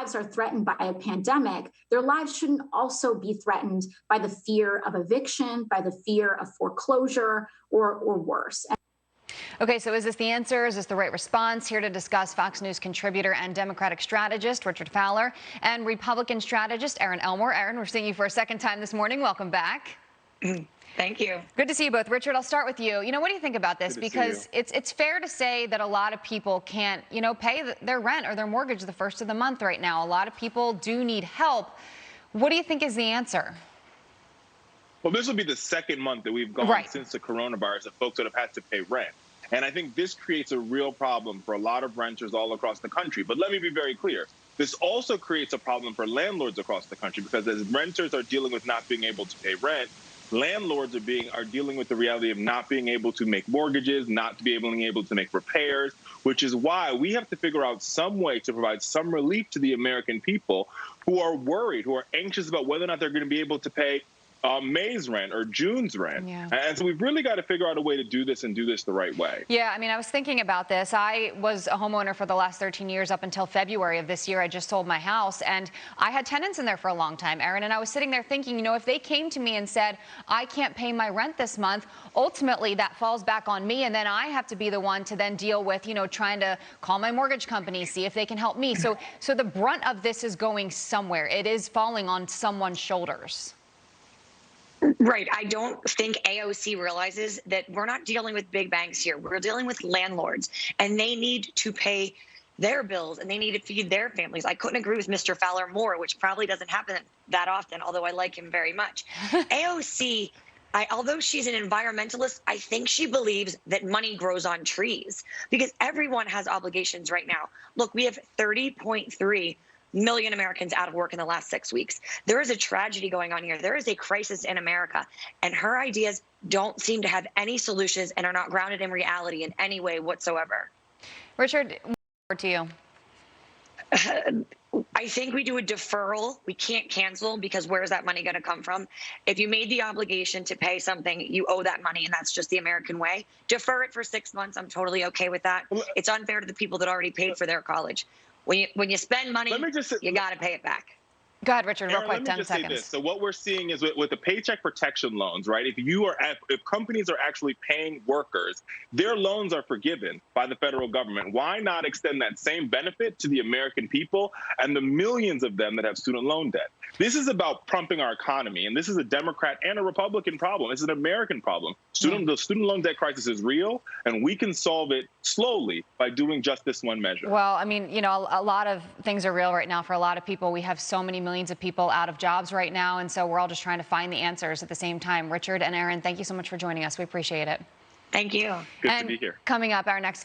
lives are threatened by a pandemic, their lives shouldn't also be threatened by the fear of eviction, by the fear of foreclosure, or worse. Okay, so is this the answer? Is this the right response? Here to discuss, Fox News contributor and Democratic strategist Richard Fowler and Republican strategist Erin Elmore. Erin, we're seeing you for a second time this morning. Welcome back. Thank you. Good to see you both. Richard, I'll start with you. What do you think about this? Because it's fair to say that a lot of people can't, pay their rent or their mortgage the first of the month right now. A lot of people do need help. What do you think is the answer? Well, this will be the second month that we've gone since the coronavirus that folks would have had to pay rent. And I think this creates a real problem for a lot of renters all across the country. But let me be very clear. This also creates a problem for landlords across the country, because as renters are dealing with not being able to pay rent, landlords are dealing with the reality of not being able to make mortgages, not being able to make repairs, which is why we have to figure out some way to provide some relief to the American people who are worried, who are anxious about whether or not they're going to be able to pay May's rent or June's rent. Yeah. And so we've really got to figure out a way to do this and do this the right way. Yeah, I was thinking about this. I was a homeowner for the last 13 years up until February of this year. I just sold my house, and I had tenants in there for a long time, Erin, and I was sitting there thinking, if they came to me and said, I can't pay my rent this month, ultimately that falls back on me, and then I have to be the one to then deal with, trying to call my mortgage company, see if they can help me. So the brunt of this is going somewhere. It is falling on someone's shoulders. Right. I don't think AOC realizes that we're not dealing with big banks here. We're dealing with landlords, and they need to pay their bills and they need to feed their families. I couldn't agree with Mr. Fowler more, which probably doesn't happen that often, although I like him very much. AOC, although she's an environmentalist, I think she believes that money grows on trees, because everyone has obligations right now. Look, we have 30.3 million Americans out of work in the last 6 weeks. There is a tragedy going on here. There is a crisis in America, and her ideas don't seem to have any solutions and are not grounded in reality in any way whatsoever. Richard, over to you. I think we do a deferral. We can't cancel, because where is that money going to come from? If you made the obligation to pay something, you owe that money, and that's just the American way. Defer it for 6 months. I'm totally okay with that. It's unfair to the people that already paid for their college. When you spend money, you got to pay it back. Go ahead, Richard, real quick, 10 seconds. Say this. So what we're seeing is with the paycheck protection loans, right? If companies are actually paying workers, their loans are forgiven by the federal government. Why not extend that same benefit to the American people and the millions of them that have student loan debt? This is about pumping our economy, and this is a Democrat and a Republican problem. It's an American problem. The student loan debt crisis is real, and we can solve it slowly by doing just this one measure. Well, a lot of things are real right now for a lot of people. We have so many millions of people out of jobs right now, and so we're all just trying to find the answers at the same time. Richard and Erin, thank you so much for joining us. We appreciate it. Thank you. Good to be here. Coming up, our next